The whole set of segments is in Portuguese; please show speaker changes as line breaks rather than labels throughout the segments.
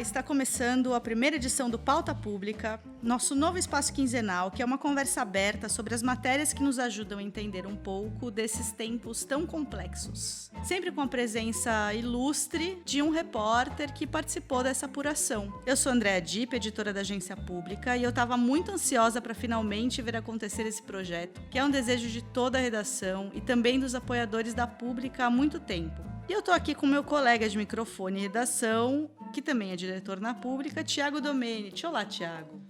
está começando a primeira edição do Pauta Pública, nosso novo espaço quinzenal, que é uma conversa aberta sobre as matérias que nos ajudam a entender um pouco desses tempos tão complexos. Sempre com a presença ilustre de um repórter que participou dessa apuração. Eu sou Andréa Dipp, editora da Agência Pública, e eu estava muito ansiosa para finalmente ver acontecer esse projeto, que é um desejo de toda a redação e também dos apoiadores da Pública há muito tempo. E eu estou aqui com meu colega de microfone e redação, que também é diretor na Pública, Tiago Domenici. Olá, Tiago.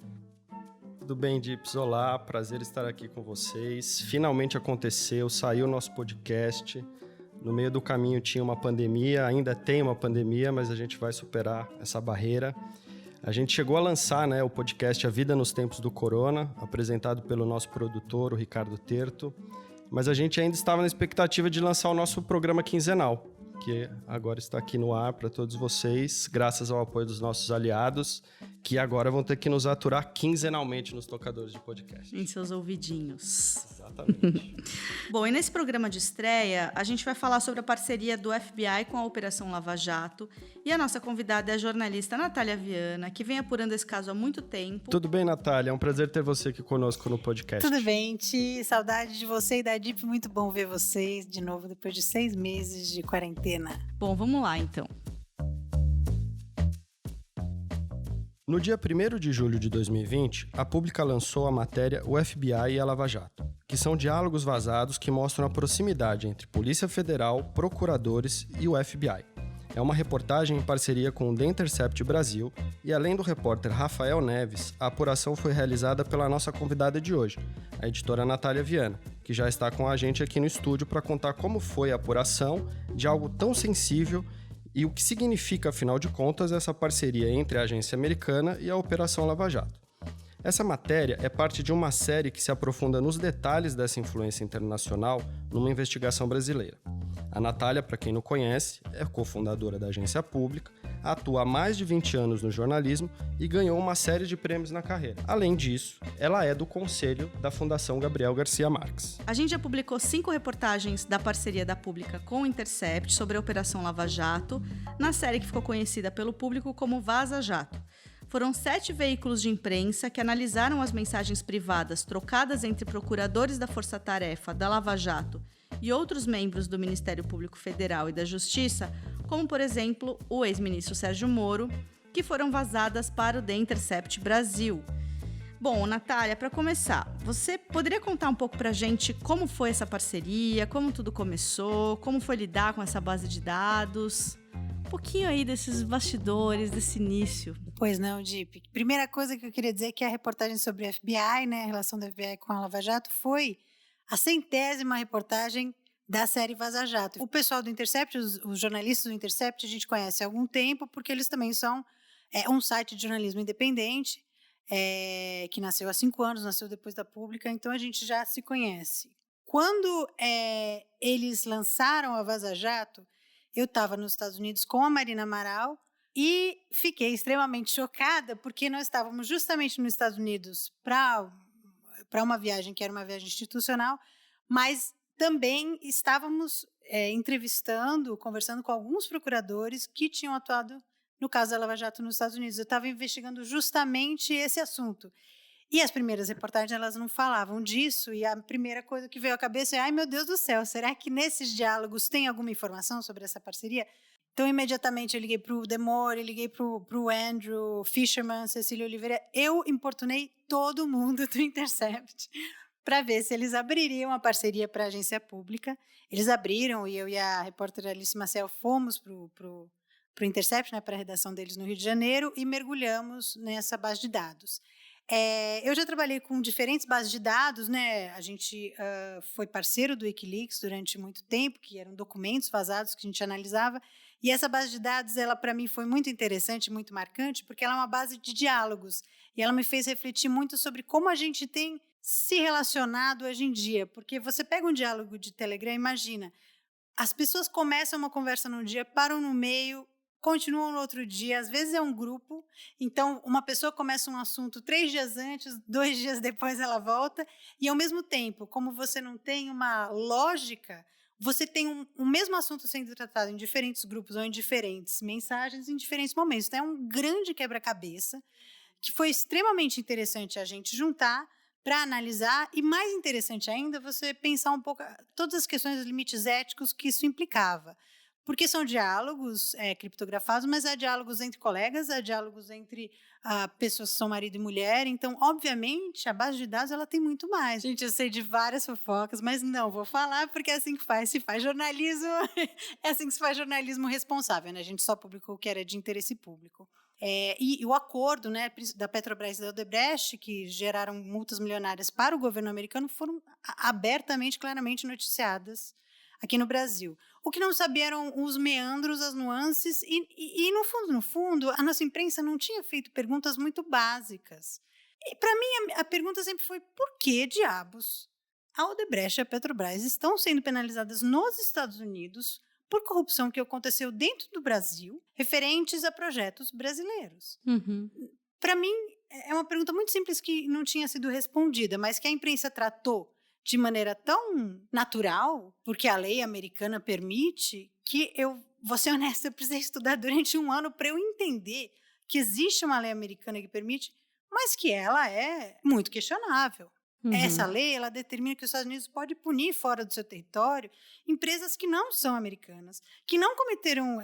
Tudo bem, Dips? Olá, prazer estar aqui com vocês. Finalmente aconteceu, saiu o nosso podcast. No meio do caminho tinha uma pandemia, ainda tem uma pandemia, mas a gente vai superar essa barreira. A gente chegou a lançar, o podcast A Vida nos Tempos do Corona, apresentado pelo nosso produtor, o Ricardo Terto, mas a gente ainda estava na expectativa de lançar o nosso programa quinzenal, que agora está aqui no ar para todos vocês, graças ao apoio dos nossos aliados, que agora vão ter que nos aturar quinzenalmente nos tocadores de podcast.
Em seus ouvidinhos.
Exatamente.
Bom, e nesse programa de estreia, a gente vai falar sobre a parceria do FBI com a Operação Lava Jato, e a nossa convidada é a jornalista Natália Viana, que vem apurando esse caso há muito tempo.
Tudo bem, Natália? É um prazer ter você aqui conosco no podcast.
Tudo bem, Ti. Saudade de você e da Dipp. Muito bom ver vocês de novo depois de 6 meses de quarentena.
Bom, vamos lá, então.
No dia 1º de julho de 2020, a Pública lançou a matéria O FBI e a Lava Jato, que são diálogos vazados que mostram a proximidade entre Polícia Federal, procuradores e o FBI. É uma reportagem em parceria com o The Intercept Brasil e, além do repórter Rafael Neves, a apuração foi realizada pela nossa convidada de hoje, a editora Natália Viana, que já está com a gente aqui no estúdio para contar como foi a apuração de algo tão sensível e o que significa, afinal de contas, essa parceria entre a agência americana e a Operação Lava Jato. Essa matéria é parte de uma série que se aprofunda nos detalhes dessa influência internacional numa investigação brasileira. A Natália, para quem não conhece, é cofundadora da agência Pública, atua há mais de 20 anos no jornalismo e ganhou uma série de prêmios na carreira. Além disso, ela é do conselho da Fundação Gabriel Garcia Marques.
A gente já publicou 5 reportagens da parceria da Pública com o Intercept sobre a Operação Lava Jato, na série que ficou conhecida pelo público como Vaza Jato. Foram 7 veículos de imprensa que analisaram as mensagens privadas trocadas entre procuradores da Força Tarefa, da Lava Jato e outros membros do Ministério Público Federal e da Justiça, como, por exemplo, o ex-ministro Sérgio Moro, que foram vazadas para o The Intercept Brasil. Bom, Natália, para começar, você poderia contar um pouco para a gente como foi essa parceria, como tudo começou, como foi lidar com essa base de dados? Um pouquinho aí desses bastidores, desse início.
Pois não, Dipp. Primeira coisa que eu queria dizer é que a reportagem sobre o FBI, a relação do FBI com a Lava Jato, foi a 100ª reportagem da série Vaza Jato. O pessoal do Intercept, os jornalistas do Intercept, a gente conhece há algum tempo, porque eles também são um site de jornalismo independente, que nasceu há 5 anos, nasceu depois da Pública, então a gente já se conhece. Quando eles lançaram a Vaza Jato, eu estava nos Estados Unidos com a Marina Amaral e fiquei extremamente chocada, porque nós estávamos justamente nos Estados Unidos para uma viagem que era uma viagem institucional, mas também estávamos entrevistando, conversando com alguns procuradores que tinham atuado no caso da Lava Jato nos Estados Unidos. Eu estava investigando justamente esse assunto. E as primeiras reportagens, elas não falavam disso, e a primeira coisa que veio à cabeça é: ai, meu Deus do céu, será que nesses diálogos tem alguma informação sobre essa parceria? Então, imediatamente, eu liguei para o Demore, liguei para o Andrew Fisherman, Cecília Oliveira. Eu importunei todo mundo do Intercept para ver se eles abririam a parceria para a agência Pública. Eles abriram, e eu e a repórter Alice Maciel fomos para o Intercept, para a redação deles no Rio de Janeiro, e mergulhamos nessa base de dados. Eu já trabalhei com diferentes bases de dados, a gente foi parceiro do Wikileaks durante muito tempo, que eram documentos vazados que a gente analisava, e essa base de dados, ela para mim foi muito interessante, muito marcante, porque ela é uma base de diálogos, e ela me fez refletir muito sobre como a gente tem se relacionado hoje em dia, porque você pega um diálogo de Telegram, imagina, as pessoas começam uma conversa num dia, param no meio, continuam no outro dia, às vezes é um grupo, então uma pessoa começa um assunto 3 dias antes, 2 dias depois ela volta, e ao mesmo tempo, como você não tem uma lógica, você tem o mesmo assunto sendo tratado em diferentes grupos ou em diferentes mensagens em diferentes momentos. Então, é um grande quebra-cabeça que foi extremamente interessante a gente juntar para analisar e, mais interessante ainda, você pensar um pouco todas as questões dos limites éticos que isso implicava. Porque são diálogos criptografados, mas há diálogos entre colegas, há diálogos entre pessoas que são marido e mulher. Então, obviamente, a base de dados ela tem muito mais. Gente, eu sei de várias fofocas, mas não vou falar porque é assim que se faz jornalismo, é assim que se faz jornalismo responsável, né? A gente só publicou o que era de interesse público. E o acordo, né, da Petrobras e da Odebrecht, que geraram multas milionárias para o governo americano, foram abertamente, claramente noticiadas aqui no Brasil. O que não sabia eram os meandros, as nuances, e no fundo, a nossa imprensa não tinha feito perguntas muito básicas. E para mim, a pergunta sempre foi: por que diabos a Odebrecht e a Petrobras estão sendo penalizadas nos Estados Unidos por corrupção que aconteceu dentro do Brasil, referentes a projetos brasileiros?
Uhum.
Para mim, é uma pergunta muito simples que não tinha sido respondida, mas que a imprensa tratou de maneira tão natural, porque a lei americana permite, que eu, vou ser honesta, eu precisei estudar durante 1 ano para eu entender que existe uma lei americana que permite, mas que ela é muito questionável.
Uhum.
Essa lei, ela determina que os Estados Unidos pode punir fora do seu território empresas que não são americanas, que não cometeram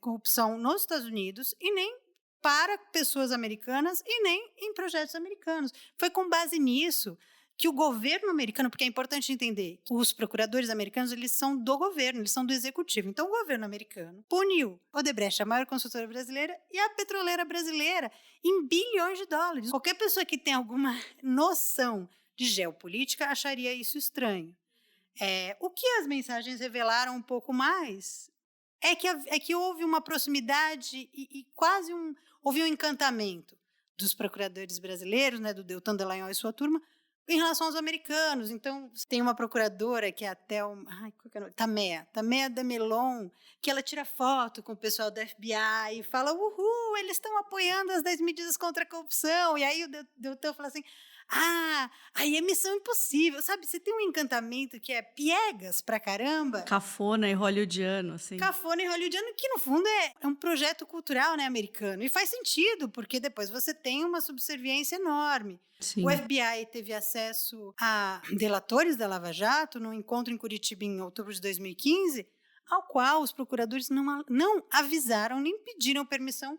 corrupção nos Estados Unidos e nem para pessoas americanas e nem em projetos americanos. Foi com base nisso que o governo americano, porque é importante entender, os procuradores americanos, eles são do governo, eles são do executivo. Então, o governo americano puniu Odebrecht, a maior consultora brasileira, e a petroleira brasileira em bilhões de dólares. Qualquer pessoa que tem alguma noção de geopolítica acharia isso estranho. O que as mensagens revelaram um pouco mais é que houve uma proximidade e quase houve um encantamento dos procuradores brasileiros, né, do Deltan Dallagnol e sua turma, em relação aos americanos. Então, tem uma procuradora que é a Tamea Damelon, que ela tira foto com o pessoal da FBI e fala: uhul, eles estão apoiando as 10 medidas contra a corrupção. E aí o Deltan fala assim: aí é missão impossível. Sabe, você tem um encantamento que é piegas pra caramba.
Cafona e hollywoodiano, assim.
Cafona e hollywoodiano, que no fundo é um projeto cultural, né, americano. E faz sentido, porque depois você tem uma subserviência enorme.
Sim.
O FBI teve acesso a delatores da Lava Jato num encontro em Curitiba em outubro de 2015, ao qual os procuradores não avisaram nem pediram permissão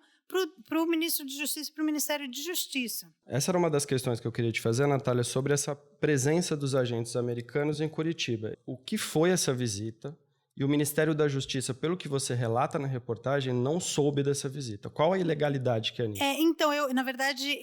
para o ministro de Justiça e para o Ministério de Justiça.
Essa era uma das questões que eu queria te fazer, Natália, sobre essa presença dos agentes americanos em Curitiba. O que foi essa visita? E o Ministério da Justiça, pelo que você relata na reportagem, não soube dessa visita. Qual a ilegalidade que é nisso?
Então, na verdade,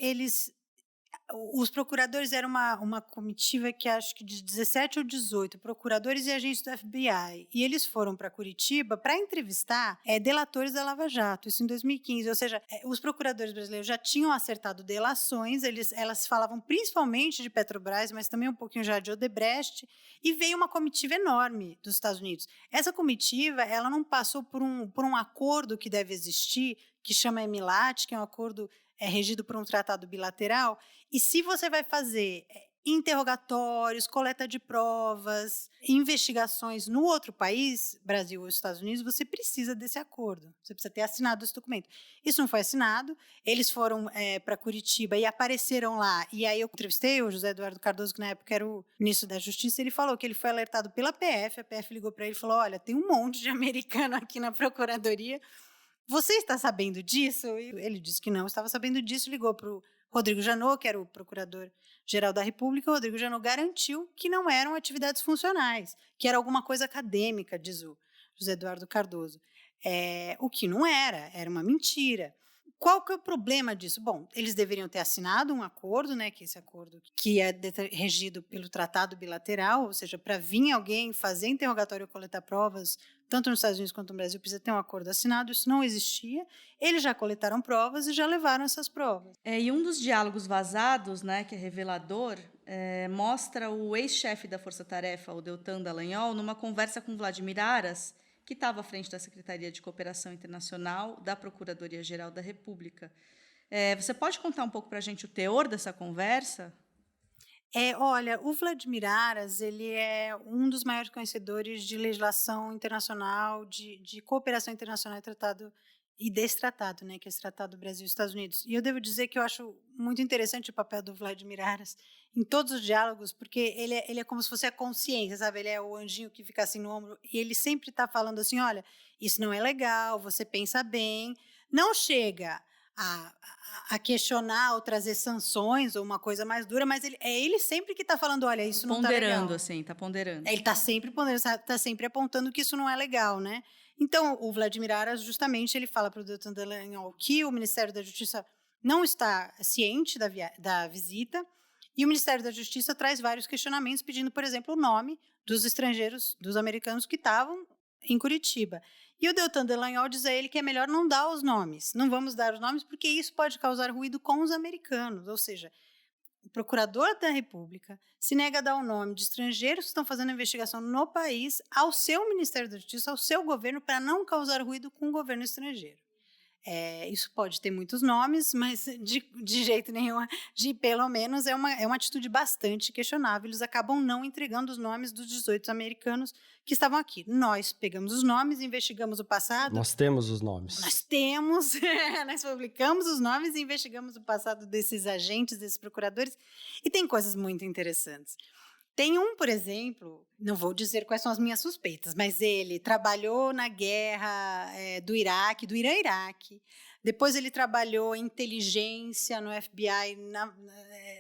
os procuradores eram uma comitiva que acho que de 17 ou 18 procuradores e agentes do FBI. E eles foram para Curitiba para entrevistar delatores da Lava Jato, isso em 2015. Ou seja, os procuradores brasileiros já tinham acertado delações, elas falavam principalmente de Petrobras, mas também um pouquinho já de Odebrecht, e veio uma comitiva enorme dos Estados Unidos. Essa comitiva, ela não passou por um acordo que deve existir, que chama EMILAT, que é um acordo regido por um tratado bilateral. E se você vai fazer interrogatórios, coleta de provas, investigações no outro país, Brasil ou Estados Unidos, você precisa desse acordo. Você precisa ter assinado esse documento. Isso não foi assinado. Eles foram para Curitiba e apareceram lá. E aí eu entrevistei o José Eduardo Cardoso, que na época era o ministro da Justiça. Ele falou que ele foi alertado pela PF. A PF ligou para ele e falou: olha, tem um monte de americano aqui na Procuradoria. Você está sabendo disso? Ele disse que não estava sabendo disso, ligou para o Rodrigo Janot, que era o procurador-geral da República. O Rodrigo Janot garantiu que não eram atividades funcionais, que era alguma coisa acadêmica, diz o José Eduardo Cardoso. O que não era uma mentira. Qual que é o problema disso? Bom, eles deveriam ter assinado um acordo, né, que esse acordo que é regido pelo tratado bilateral, ou seja, para vir alguém fazer interrogatório ou coletar provas, tanto nos Estados Unidos quanto no Brasil, precisa ter um acordo assinado. Isso não existia. Eles já coletaram provas e já levaram essas provas.
E um dos diálogos vazados, né, que é revelador, mostra o ex-chefe da Força Tarefa, o Deltan Dallagnol, numa conversa com Vladimir Aras, que estava à frente da Secretaria de Cooperação Internacional da Procuradoria-Geral da República. Você pode contar um pouco para a gente o teor dessa conversa?
Olha, o Vladimir Aras, ele é um dos maiores conhecedores de legislação internacional, de cooperação internacional e tratado e desse tratado, né, que é esse tratado do Brasil e Estados Unidos. E eu devo dizer que eu acho muito interessante o papel do Vladimir Aras em todos os diálogos, porque ele é como se fosse a consciência, sabe? Ele é o anjinho que fica assim no ombro e ele sempre está falando assim, olha, isso não é legal, você pensa bem, não chega a questionar ou trazer sanções ou uma coisa mais dura, mas ele sempre que está falando, olha, isso não está legal.
Ponderando, assim, tá ponderando.
Ele está sempre ponderando, está sempre apontando que isso não é legal, né? Então, o Vladimir Aras, justamente, ele fala para o Deltan Dallagnol que o Ministério da Justiça não está ciente da visita e o Ministério da Justiça traz vários questionamentos pedindo, por exemplo, o nome dos estrangeiros, dos americanos que estavam em Curitiba. E o Deltan Dallagnol diz a ele que é melhor não dar os nomes, não vamos dar os nomes porque isso pode causar ruído com os americanos, ou seja, o procurador da República se nega a dar o nome de estrangeiros que estão fazendo investigação no país ao seu Ministério da Justiça, ao seu governo, para não causar ruído com o governo estrangeiro. Isso pode ter muitos nomes, mas de jeito nenhum, pelo menos é uma atitude bastante questionável. Eles acabam não entregando os nomes dos 18 americanos que estavam aqui. Nós pegamos os nomes, investigamos o passado.
Nós temos os nomes.
Nós temos, nós publicamos os nomes e investigamos o passado desses agentes, desses procuradores, e tem coisas muito interessantes. Tem um, por exemplo, não vou dizer quais são as minhas suspeitas, mas ele trabalhou na guerra do Iraque, do Irã-Iraque. Depois ele trabalhou em inteligência no FBI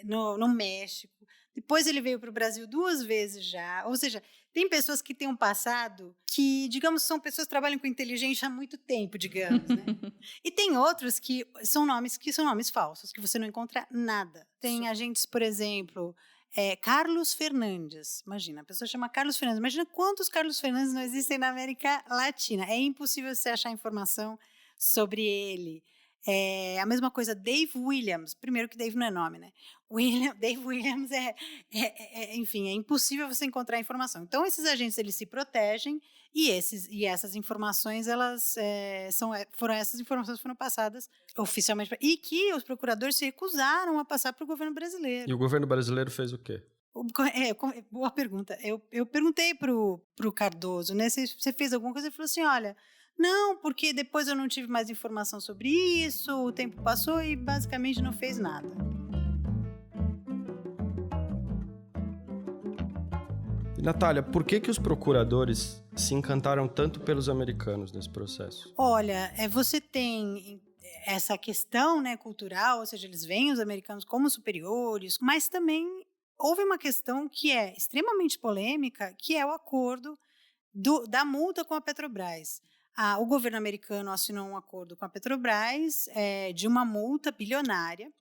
no México. Depois ele veio para o Brasil 2 vezes já. Ou seja, tem pessoas que têm um passado que, digamos, são pessoas que trabalham com inteligência há muito tempo, digamos, né? E tem outros que são nomes falsos, que você não encontra nada. Tem agentes, por exemplo... Carlos Fernandes, imagina, a pessoa chama Carlos Fernandes, imagina quantos Carlos Fernandes não existem na América Latina, é impossível você achar informação sobre ele. A mesma coisa, Dave Williams, primeiro que Dave não é nome, né? Dave Williams enfim, é impossível você encontrar informação. Então, esses agentes, eles se protegem e essas informações, essas informações foram passadas oficialmente, e que os procuradores se recusaram a passar para o governo brasileiro.
E o governo brasileiro fez o quê?
Boa pergunta. Eu perguntei para o Cardoso, né, se você fez alguma coisa, ele falou assim, olha, não, porque depois eu não tive mais informação sobre isso, o tempo passou e basicamente não fez nada.
E, Natália, por que os procuradores se encantaram tanto pelos americanos nesse processo?
Olha, você tem essa questão, né, cultural, ou seja, eles veem os americanos como superiores, mas também houve uma questão que é extremamente polêmica, que é o acordo da multa com a Petrobras. O governo americano assinou um acordo com a Petrobras de uma multa bilionária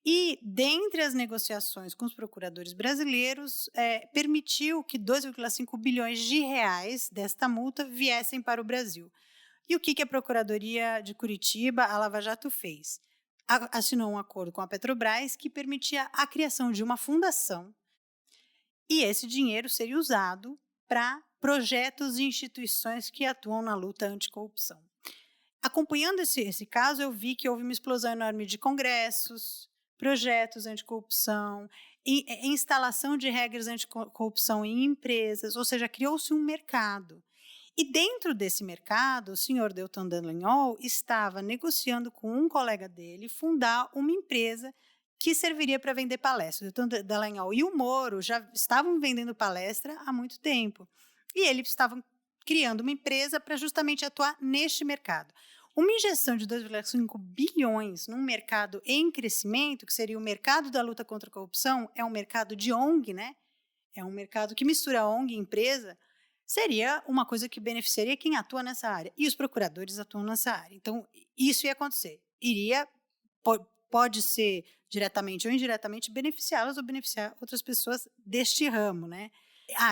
e, dentre as negociações com os procuradores brasileiros, permitiu que 2,5 bilhões de reais desta multa viessem para o Brasil. E o que a Procuradoria de Curitiba, a Lava Jato, fez? Assinou um acordo com a Petrobras que permitia a criação de uma fundação e esse dinheiro seria usado para projetos e instituições que atuam na luta anticorrupção. Acompanhando esse caso, eu vi que houve uma explosão enorme de congressos, projetos anticorrupção, instalação de regras anticorrupção em empresas, ou seja, criou-se um mercado. E dentro desse mercado, o senhor Deltan Dallagnol estava negociando com um colega dele fundar uma empresa que serviria para vender palestras. O Deltan Dallagnol e o Moro já estavam vendendo palestra há muito tempo. E eles estavam criando uma empresa para justamente atuar neste mercado. Uma injeção de 2,5 bilhões num mercado em crescimento, que seria o mercado da luta contra a corrupção, é um mercado de ONG, né? É um mercado que mistura ONG e empresa, seria uma coisa que beneficiaria quem atua nessa área. E os procuradores atuam nessa área. Então, isso ia acontecer. Pode ser diretamente ou indiretamente beneficiá-las ou beneficiar outras pessoas deste ramo, né?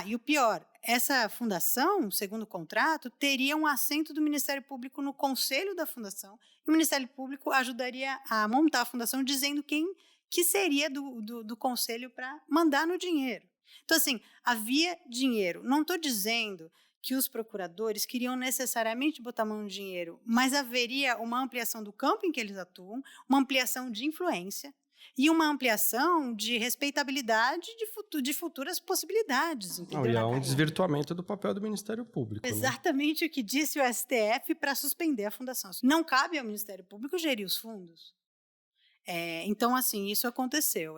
E o pior, essa fundação, segundo o contrato, teria um assento do Ministério Público no conselho da fundação e o Ministério Público ajudaria a montar a fundação dizendo quem que seria do conselho para mandar no dinheiro. Então, assim, havia dinheiro. Não estou dizendo que os procuradores queriam necessariamente botar a mão no dinheiro, mas haveria uma ampliação do campo em que eles atuam, uma ampliação de influência. E uma ampliação de respeitabilidade de futuras possibilidades. Entendeu?
E há um desvirtuamento do papel do Ministério Público.
Exatamente, né? O que disse o STF para suspender a fundação. Não cabe ao Ministério Público gerir os fundos. Então, assim, isso aconteceu.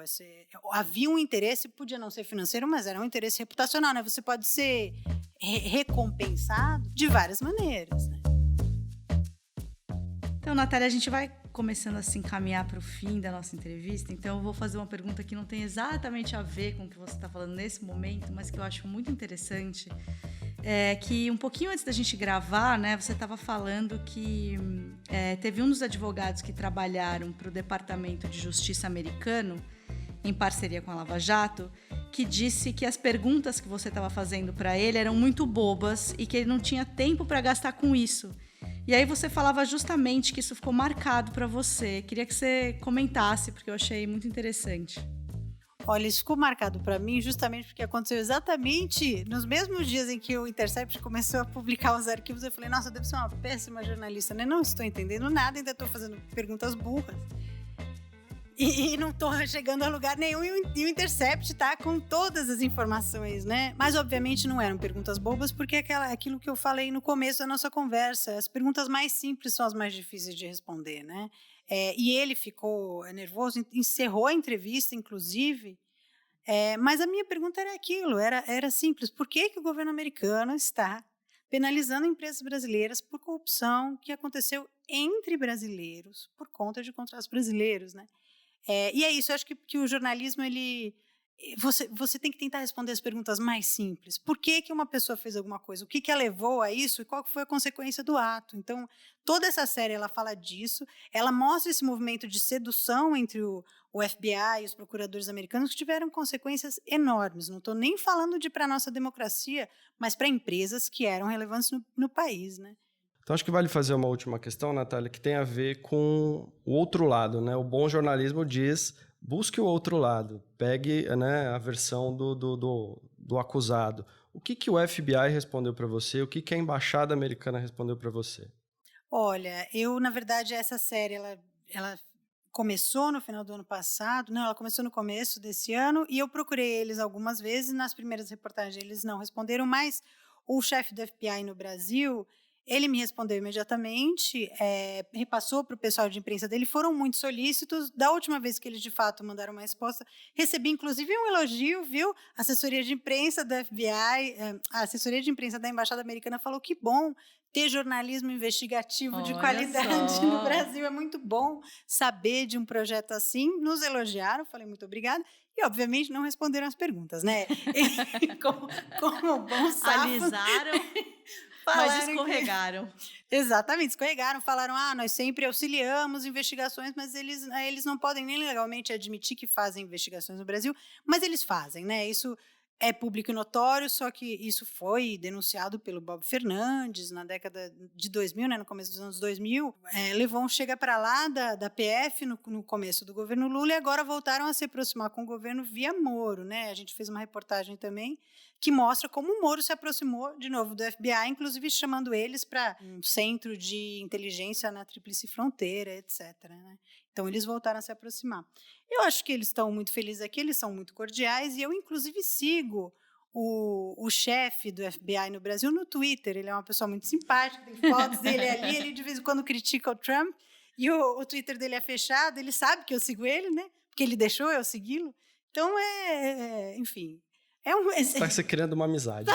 Havia um interesse, podia não ser financeiro, mas era um interesse reputacional, né? Você pode ser recompensado de várias maneiras, né?
Então, Natália, a gente vai começando a se encaminhar para o fim da nossa entrevista, então eu vou fazer uma pergunta que não tem exatamente a ver com o que você está falando nesse momento, mas que eu acho muito interessante, que um pouquinho antes da gente gravar, né, você estava falando que teve um dos advogados que trabalharam para o Departamento de Justiça americano, em parceria com a Lava Jato, que disse que as perguntas que você estava fazendo para ele eram muito bobas e que ele não tinha tempo para gastar com isso. E aí você falava justamente que isso ficou marcado para você. Queria que você comentasse, porque eu achei muito interessante.
Olha, isso ficou marcado para mim justamente porque aconteceu exatamente nos mesmos dias em que o Intercept começou a publicar os arquivos. Eu falei, nossa, eu devo ser uma péssima jornalista, né? Não estou entendendo nada, ainda estou fazendo perguntas burras. E não estou chegando a lugar nenhum, e o Intercept está com todas as informações, né? Mas, obviamente, não eram perguntas bobas, porque aquilo que eu falei no começo da nossa conversa, as perguntas mais simples são as mais difíceis de responder, né? E ele ficou nervoso, encerrou a entrevista, inclusive, mas a minha pergunta era aquilo, era simples. Por que o governo americano está penalizando empresas brasileiras por corrupção que aconteceu entre brasileiros por conta de contratos brasileiros, né? E é isso, eu acho que o jornalismo, você tem que tentar responder as perguntas mais simples. Por que uma pessoa fez alguma coisa? O que a levou a isso? E qual foi a consequência do ato? Então, toda essa série, ela fala disso, ela mostra esse movimento de sedução entre o FBI e os procuradores americanos que tiveram consequências enormes. Não estou nem falando para a nossa democracia, mas para empresas que eram relevantes no país, né?
Então, acho que vale fazer uma última questão, Natália, que tem a ver com o outro lado, né? O bom jornalismo diz, busque o outro lado, pegue, né, a versão do acusado. O que o FBI respondeu para você? O que a Embaixada Americana respondeu para você?
Olha, na verdade, essa série, ela começou no final do ano passado, não, ela começou no começo desse ano, e eu procurei eles algumas vezes, nas primeiras reportagens eles não responderam, mas o chefe do FBI no Brasil, ele me respondeu imediatamente, repassou para o pessoal de imprensa dele, foram muito solícitos. Da última vez que eles, de fato, mandaram uma resposta, recebi, inclusive, um elogio, viu? A assessoria de imprensa do FBI, a assessoria de imprensa da Embaixada Americana falou que bom ter jornalismo investigativo de qualidade no Brasil. É muito bom saber de um projeto assim. Nos elogiaram, falei muito obrigada. E, obviamente, não responderam as perguntas, né? como bons safos.
Alisaram. Mas escorregaram.
Exatamente, escorregaram. Falaram, nós sempre auxiliamos investigações, mas eles não podem nem legalmente admitir que fazem investigações no Brasil, mas eles fazem, né? Isso é público e notório, só que isso foi denunciado pelo Bob Fernandes na década de 2000, né, no começo dos anos 2000. Levou um chega para lá da PF no começo do governo Lula, e agora voltaram a se aproximar com o governo via Moro, né? A gente fez uma reportagem também que mostra como o Moro se aproximou de novo do FBI, inclusive chamando eles para um centro de inteligência na Tríplice Fronteira, etc., né? Então, eles voltaram a se aproximar. Eu acho que eles estão muito felizes aqui, eles são muito cordiais, e eu, inclusive, sigo o chefe do FBI no Brasil no Twitter. Ele é uma pessoa muito simpática, tem fotos dele ali, ele de vez em quando critica o Trump, e o Twitter dele é fechado, ele sabe que eu sigo ele, né? Porque ele deixou eu segui-lo. Então, enfim...
Está se criando uma amizade.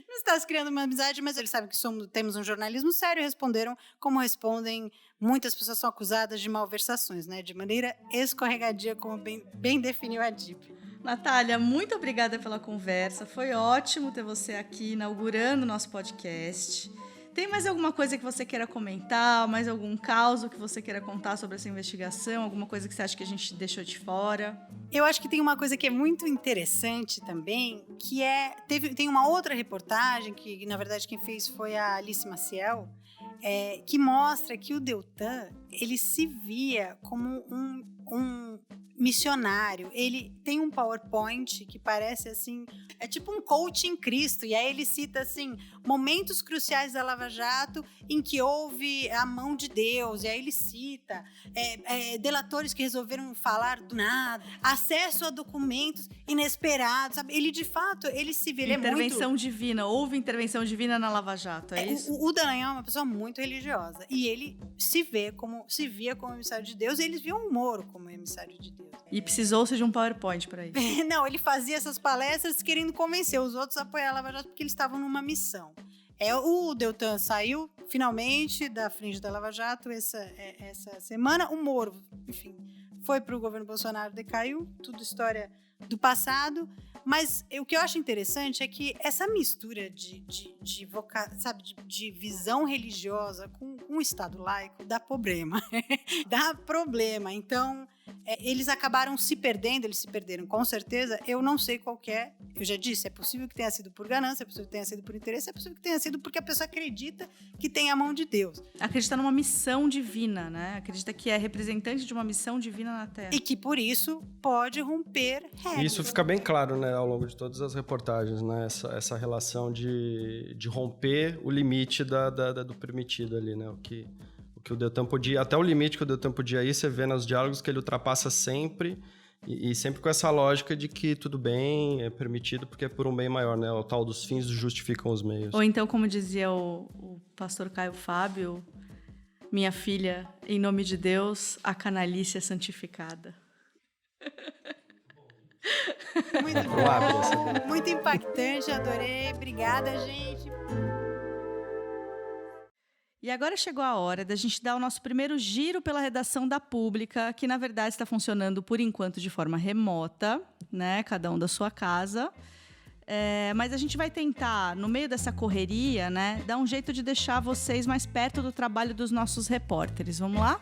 Não está se criando uma amizade, mas eles sabem que temos um jornalismo sério, e responderam como respondem. Muitas pessoas são acusadas de malversações, né? De maneira escorregadia, como bem definiu a DIP.
Natália, muito obrigada pela conversa. Foi ótimo ter você aqui inaugurando o nosso podcast. Tem mais alguma coisa que você queira comentar? Mais algum caso que você queira contar sobre essa investigação? Alguma coisa que você acha que a gente deixou de fora?
Eu acho que tem uma coisa que é muito interessante também, que tem uma outra reportagem, que na verdade quem fez foi a Alice Maciel, que mostra que o Deltan, ele se via como um missionário, ele tem um PowerPoint que parece assim, é tipo um coach em Cristo, e aí ele cita assim, momentos cruciais da Lava Jato em que houve a mão de Deus, e aí ele cita delatores que resolveram falar do nada, acesso a documentos inesperados, sabe? Ele de fato, ele se vê, ele
intervenção divina, houve intervenção divina na Lava Jato, é isso?
O Dallagnol é uma pessoa muito religiosa, e ele se via como emissário de Deus, e eles viam o Moro como emissário de Deus.
E precisou-se de um PowerPoint para isso.
Não, ele fazia essas palestras querendo convencer os outros a apoiar a Lava Jato porque eles estavam numa missão. O Deltan saiu, finalmente, da frente da Lava Jato essa semana. O Moro, enfim, foi para o governo Bolsonaro, decaiu, tudo história do passado. Mas o que eu acho interessante é que essa mistura de visão religiosa com um Estado laico dá problema. Dá problema. Então, eles acabaram se perdendo, eles se perderam com certeza. Eu não sei qual que é. Eu já disse, é possível que tenha sido por ganância, é possível que tenha sido por interesse, é possível que tenha sido porque a pessoa acredita que tem a mão de Deus.
Acredita numa missão divina, né? Acredita que é representante de uma missão divina na Terra.
E que, por isso, pode romper regras.
Isso fica bem claro, né, ao longo de todas as reportagens, né? Essa relação de romper o limite do permitido ali, né? O que o Deltan podia, até o limite que o Deltan podia ir, você vê nos diálogos que ele ultrapassa sempre, e sempre com essa lógica de que tudo bem, é permitido porque é por um bem maior, né? O tal dos fins justificam os meios.
Ou então, como dizia o pastor Caio Fábio, minha filha, em nome de Deus, a canalice é santificada.
Muito bom, muito impactante, adorei. Obrigada, gente.
E agora chegou a hora da gente dar o nosso primeiro giro pela redação da Pública, que na verdade está funcionando por enquanto de forma remota, né? Cada um da sua casa. Mas a gente vai tentar, no meio dessa correria, né, dar um jeito de deixar vocês mais perto do trabalho dos nossos repórteres. Vamos lá?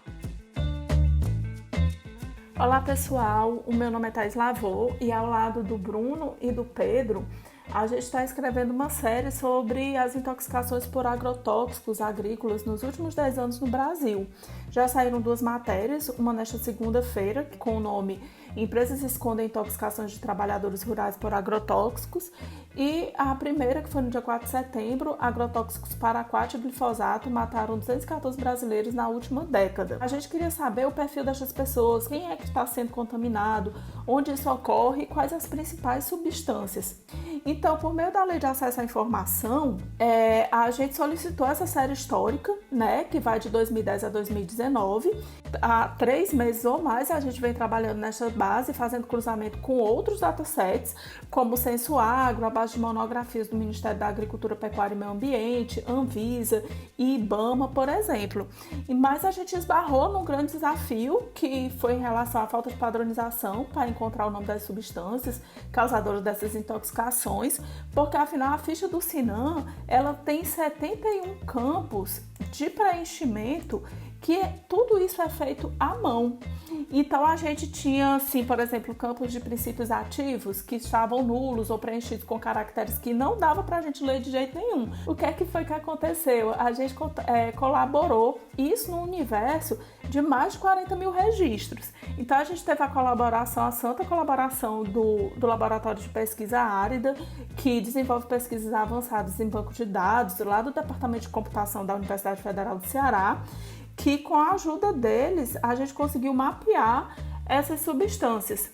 Olá, pessoal. O meu nome é Thais Lavô e ao lado do Bruno e do Pedro, a gente está escrevendo uma série sobre as intoxicações por agrotóxicos agrícolas nos últimos 10 anos no Brasil. Já saíram 2 matérias, uma nesta segunda-feira, com o nome Empresas escondem intoxicações de trabalhadores rurais por agrotóxicos, e a primeira, que foi no dia 4 de setembro, agrotóxicos paraquat e glifosato mataram 214 brasileiros na última década. A gente queria saber o perfil dessas pessoas, quem é que está sendo contaminado, onde isso ocorre e quais as principais substâncias. Então, por meio da Lei de Acesso à Informação, a gente solicitou essa série histórica, né, que vai de 2010 a 2019. Há 3 meses ou mais a gente vem trabalhando nessa base, fazendo cruzamento com outros datasets, como o Censo Agro, a base de monografias do Ministério da Agricultura, Pecuária e Meio Ambiente, Anvisa e IBAMA, por exemplo. Mas a gente esbarrou num grande desafio, que foi em relação à falta de padronização para encontrar o nome das substâncias causadoras dessas intoxicações, porque afinal a ficha do Sinan, ela tem 71 campos de preenchimento, que tudo isso é feito à mão. Então a gente tinha, assim, por exemplo, campos de princípios ativos que estavam nulos ou preenchidos com caracteres que não dava pra gente ler de jeito nenhum. O que é que foi que aconteceu? A gente colaborou isso no universo de mais de 40 mil registros. Então a gente teve a santa colaboração do Laboratório de Pesquisa Árida, que desenvolve pesquisas avançadas em banco de dados, lá do Departamento de Computação da Universidade Federal do Ceará, que com a ajuda deles a gente conseguiu mapear essas substâncias.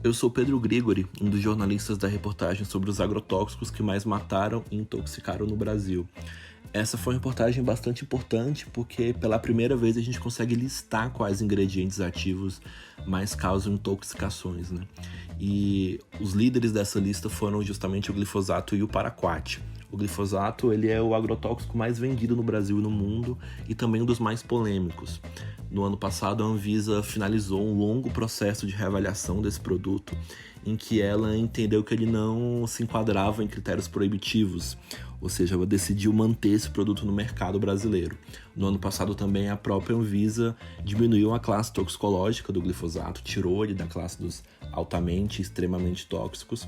Eu sou Pedro Grigori, um dos jornalistas da reportagem sobre os agrotóxicos que mais mataram e intoxicaram no Brasil. Essa foi uma reportagem bastante importante porque pela primeira vez a gente consegue listar quais ingredientes ativos mais causam intoxicações, né? E os líderes dessa lista foram justamente o glifosato e o paraquat. O glifosato, ele é o agrotóxico mais vendido no Brasil e no mundo e também um dos mais polêmicos. No ano passado, a Anvisa finalizou um longo processo de reavaliação desse produto em que ela entendeu que ele não se enquadrava em critérios proibitivos, ou seja, ela decidiu manter esse produto no mercado brasileiro. No ano passado também a própria Anvisa diminuiu a classe toxicológica do glifosato, tirou ele da classe dos altamente, extremamente tóxicos,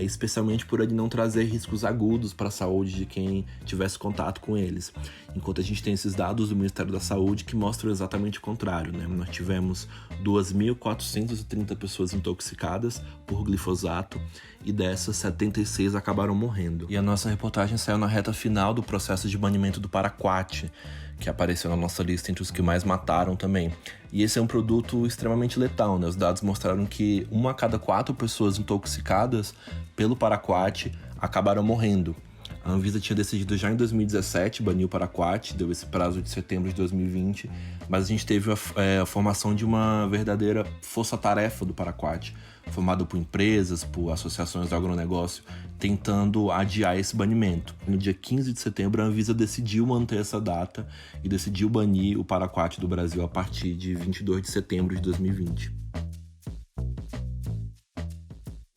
especialmente por ele não trazer riscos agudos para a saúde de quem tivesse contato com eles. Enquanto a gente tem esses dados do Ministério da Saúde que mostram exatamente o contrário, né? Nós tivemos 2.430 pessoas intoxicadas por glifosato e dessas 76 acabaram morrendo. E a nossa reportagem saiu na reta final do processo de banimento do paraquat, que apareceu na nossa lista entre os que mais mataram também. E esse é um produto extremamente letal, né? Os dados mostraram que 1 a cada 4 pessoas intoxicadas pelo paraquat acabaram morrendo. A Anvisa tinha decidido já em 2017 banir o paraquat, deu esse prazo de setembro de 2020, mas a gente teve a formação de uma verdadeira força-tarefa do paraquat, formado por empresas, por associações do agronegócio, tentando adiar esse banimento. No dia 15 de setembro, a Anvisa decidiu manter essa data e decidiu banir o paraquat do Brasil a partir de 22 de setembro de 2020.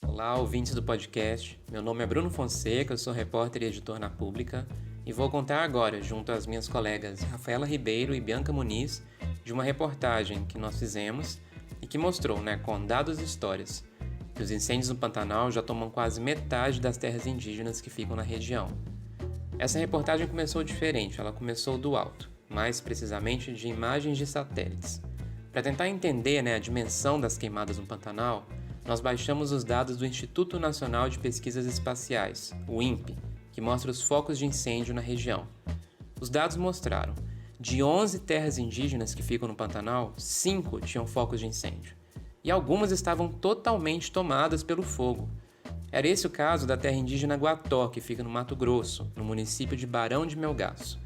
Olá, ouvintes do podcast. Meu nome é Bruno Fonseca, eu sou repórter e editor na Pública e vou contar agora, junto às minhas colegas Rafaela Ribeiro e Bianca Muniz, de uma reportagem que nós fizemos e que mostrou, com dados e histórias, que os incêndios no Pantanal já tomam quase metade das terras indígenas que ficam na região. Essa reportagem começou diferente, ela começou do alto, mais precisamente de imagens de satélites. Para tentar entender a dimensão das queimadas no Pantanal, nós baixamos os dados do Instituto Nacional de Pesquisas Espaciais, o INPE, que mostra os focos de incêndio na região. Os dados mostraram, de 11 terras indígenas que ficam no Pantanal, 5 tinham focos de incêndio. E algumas estavam totalmente tomadas pelo fogo. Era esse o caso da terra indígena Guató, que fica no Mato Grosso, no município de Barão de Melgaço.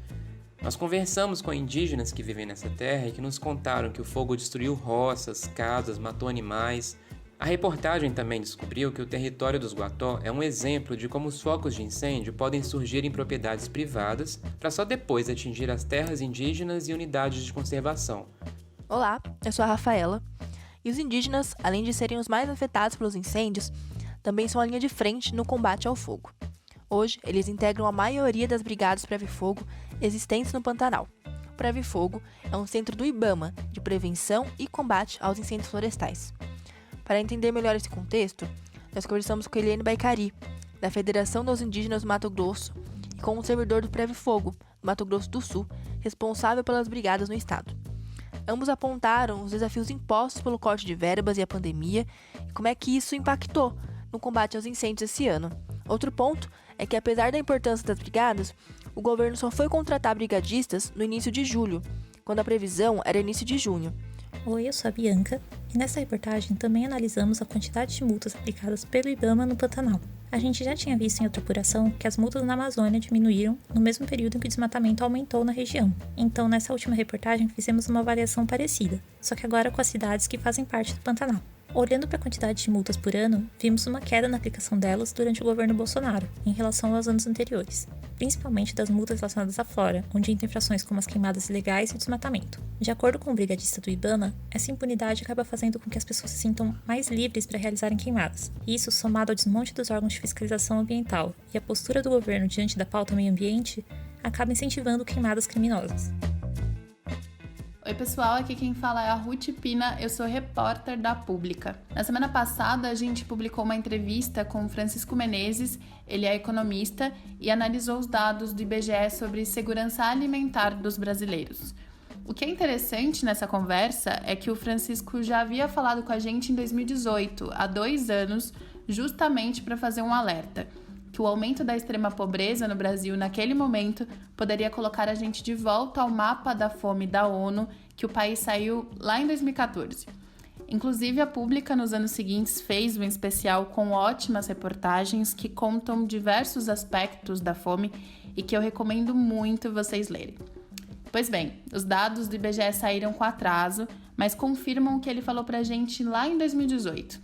Nós conversamos com indígenas que vivem nessa terra e que nos contaram que o fogo destruiu roças, casas, matou animais. A reportagem também descobriu que o território dos Guató é um exemplo de como os focos de incêndio podem surgir em propriedades privadas para só depois atingir as terras indígenas e unidades de conservação.
Olá, eu sou a Rafaela. E os indígenas, além de serem os mais afetados pelos incêndios, também são a linha de frente no combate ao fogo. Hoje, eles integram a maioria das brigadas Preve-Fogo existentes no Pantanal. O Preve-Fogo é um centro do IBAMA de prevenção e combate aos incêndios florestais. Para entender melhor esse contexto, nós conversamos com Eliane Baicari, da Federação dos Indígenas do Mato Grosso, e com o servidor do Preve-Fogo, do Mato Grosso do Sul, responsável pelas brigadas no estado. Ambos apontaram os desafios impostos pelo corte de verbas e a pandemia e como é que isso impactou no combate aos incêndios esse ano. Outro ponto é que, apesar da importância das brigadas, o governo só foi contratar brigadistas no início de julho, quando a previsão era início de junho.
Oi, eu sou a Bianca e nessa reportagem também analisamos a quantidade de multas aplicadas pelo IBAMA no Pantanal. A gente já tinha visto em outra apuração que as multas na Amazônia diminuíram no mesmo período em que o desmatamento aumentou na região. Então, nessa última reportagem, fizemos uma avaliação parecida, só que agora com as cidades que fazem parte do Pantanal. Olhando para a quantidade de multas por ano, vimos uma queda na aplicação delas durante o governo Bolsonaro, em relação aos anos anteriores, principalmente das multas relacionadas à flora, onde entra infrações como as queimadas ilegais e o desmatamento. De acordo com o brigadista do IBAMA, essa impunidade acaba fazendo com que as pessoas se sintam mais livres para realizarem queimadas. Isso, somado ao desmonte dos órgãos de fiscalização ambiental e a postura do governo diante da pauta meio ambiente, acaba incentivando queimadas criminosas.
Oi pessoal, aqui quem fala é a Ruth Pina, eu sou repórter da Pública. Na semana passada a gente publicou uma entrevista com o Francisco Menezes, ele é economista e analisou os dados do IBGE sobre segurança alimentar dos brasileiros. O que é interessante nessa conversa é que o Francisco já havia falado com a gente em 2018, há 2 anos, justamente para fazer um alerta, que o aumento da extrema pobreza no Brasil naquele momento poderia colocar a gente de volta ao mapa da fome da ONU, que o país saiu lá em 2014. Inclusive, a Pública, nos anos seguintes, fez um especial com ótimas reportagens que contam diversos aspectos da fome e que eu recomendo muito vocês lerem. Pois bem, os dados do IBGE saíram com atraso, mas confirmam o que ele falou pra gente lá em 2018.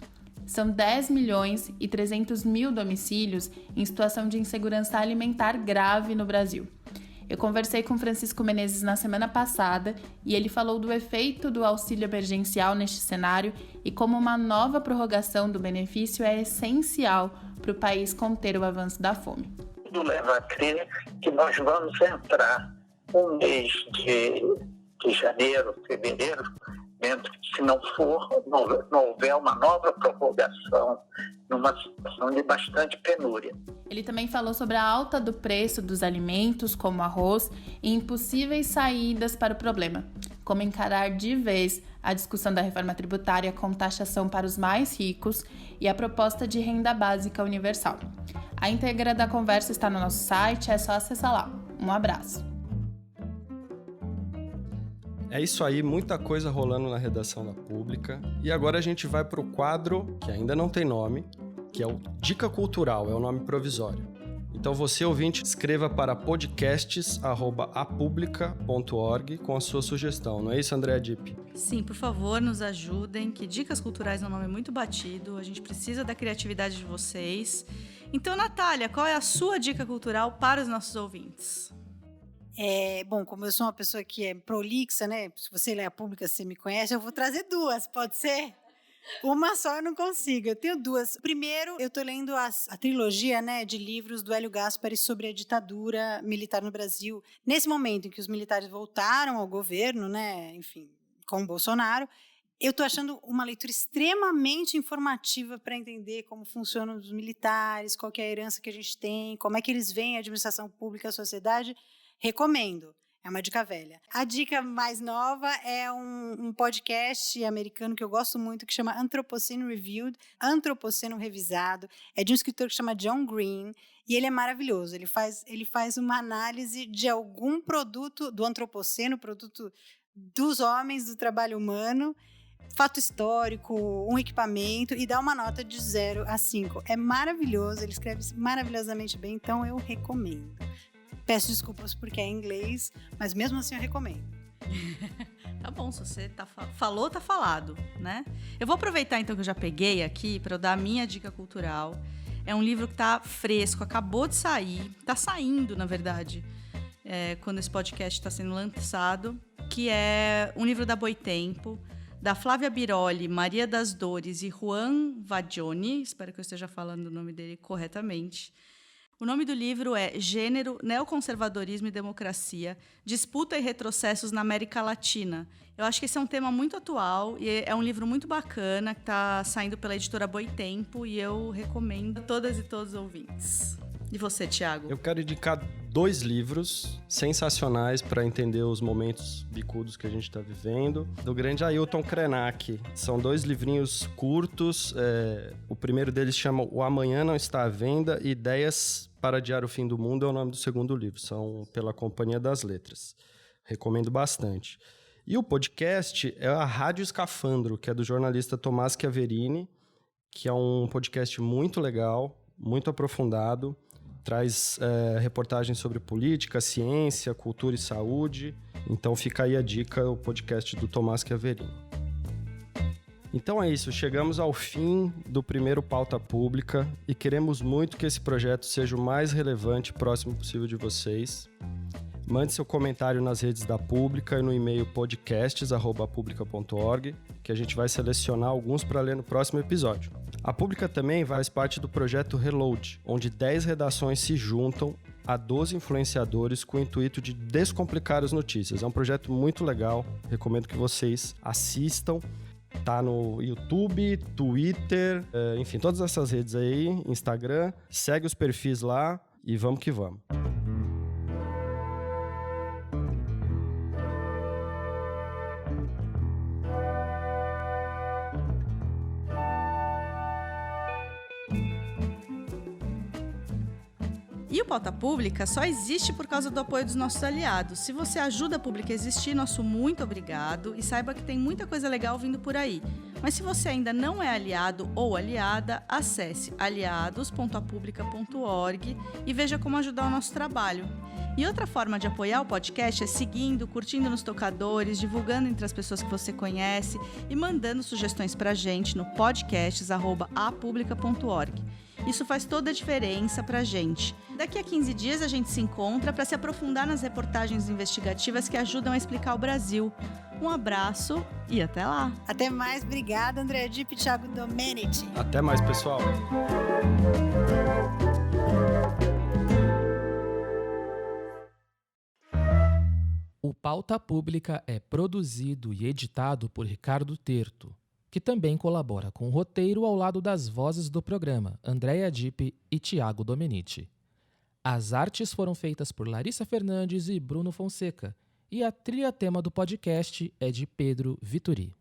São 10 milhões e 300 mil domicílios em situação de insegurança alimentar grave no Brasil. Eu conversei com Francisco Menezes na semana passada e ele falou do efeito do auxílio emergencial neste cenário e como uma nova prorrogação do benefício é essencial para o país conter o avanço da fome.
Tudo leva a crer que nós vamos entrar um mês de janeiro, fevereiro, se não houver uma nova prorrogação, numa situação de bastante penúria.
Ele também falou sobre a alta do preço dos alimentos, como arroz, e impossíveis saídas para o problema, como encarar de vez a discussão da reforma tributária com taxação para os mais ricos e a proposta de renda básica universal. A íntegra da conversa está no nosso site, é só acessar lá. Um abraço.
É isso aí, muita coisa rolando na redação da Pública. E agora a gente vai para o quadro, que ainda não tem nome, que é o Dica Cultural, é o nome provisório. Então você, ouvinte, escreva para podcasts@apublica.org com a sua sugestão. Não é isso, Andréa Dipp?
Sim, por favor, nos ajudem, que Dicas Culturais é um nome muito batido, a gente precisa da criatividade de vocês. Então, Natália, qual é a sua dica cultural para os nossos ouvintes?
Bom, como eu sou uma pessoa que é prolixa, né? Se você lê a Pública, você me conhece, eu vou trazer duas, pode ser? Uma só eu não consigo, eu tenho duas. Primeiro, eu estou lendo a trilogia, né, de livros do Hélio Gaspari sobre a ditadura militar no Brasil. Nesse momento em que os militares voltaram ao governo, né, enfim, com o Bolsonaro, eu estou achando uma leitura extremamente informativa para entender como funcionam os militares, qual que é a herança que a gente tem, como é que eles veem a administração pública, a sociedade. Recomendo. É uma dica velha. A dica mais nova é um podcast americano que eu gosto muito, que chama Anthropocene Reviewed, Antropoceno Revisado. É de um escritor que chama John Green, e ele é maravilhoso. Ele faz uma análise de algum produto do antropoceno, produto dos homens, do trabalho humano, fato histórico, um equipamento, e dá uma nota de 0 a 5. É maravilhoso, ele escreve maravilhosamente bem, então eu recomendo. Peço desculpas porque é em inglês, mas mesmo assim eu recomendo.
Tá bom, se você falou, tá falado, né? Eu vou aproveitar então que eu já peguei aqui para eu dar a minha dica cultural. É um livro que tá fresco, acabou de sair, tá saindo, na verdade, quando esse podcast está sendo lançado, que é um livro da Boitempo, da Flávia Biroli, Maria das Dores e Juan Vadioni, espero que eu esteja falando o nome dele corretamente. O nome do livro é Gênero, Neoconservadorismo e Democracia, Disputa e Retrocessos na América Latina. Eu acho que esse é um tema muito atual e é um livro muito bacana que está saindo pela editora Boitempo e eu recomendo a todas e todos os ouvintes. E você, Thiago?
Eu quero indicar 2 livros sensacionais para entender os momentos bicudos que a gente está vivendo, do grande Ailton Krenak. São 2 livrinhos curtos. O primeiro deles chama O Amanhã Não Está à Venda, Ideias para Adiar o Fim do Mundo é o nome do segundo livro. São pela Companhia das Letras. Recomendo bastante. E o podcast é a Rádio Escafandro, que é do jornalista Tomás Chiaverini, que é um podcast muito legal, muito aprofundado. Traz reportagens sobre política, ciência, cultura e saúde. Então fica aí a dica, o podcast do Tomás Chiaverini. Então é isso, chegamos ao fim do primeiro Pauta Pública e queremos muito que esse projeto seja o mais relevante e próximo possível de vocês. Mande seu comentário nas redes da Pública e no e-mail podcasts@publica.org, que a gente vai selecionar alguns para ler no próximo episódio. A Pública também faz parte do projeto Reload, onde 10 redações se juntam a 12 influenciadores com o intuito de descomplicar as notícias. É um projeto muito legal, recomendo que vocês assistam. Tá no YouTube, Twitter, enfim, todas essas redes aí, Instagram. Segue os perfis lá e vamos que vamos.
E o Pauta Pública só existe por causa do apoio dos nossos aliados. Se você ajuda a Pública a existir, nosso muito obrigado e saiba que tem muita coisa legal vindo por aí. Mas se você ainda não é aliado ou aliada, acesse aliados.apublica.org e veja como ajudar o nosso trabalho. E outra forma de apoiar o podcast é seguindo, curtindo nos tocadores, divulgando entre as pessoas que você conhece e mandando sugestões pra gente no podcasts@apublica.org. Isso faz toda a diferença pra gente. Daqui a 15 dias a gente se encontra para se aprofundar nas reportagens investigativas que ajudam a explicar o Brasil. Um abraço e até lá!
Até mais, obrigada, Andréa Dipp e Thiago Domenici.
Até mais, pessoal!
O Pauta Pública é produzido e editado por Ricardo Terto, que também colabora com o roteiro ao lado das vozes do programa, Andréa Dipp e Thiago Domenici. As artes foram feitas por Larissa Fernandes e Bruno Fonseca, e a trilha tema do podcast é de Pedro Vituri.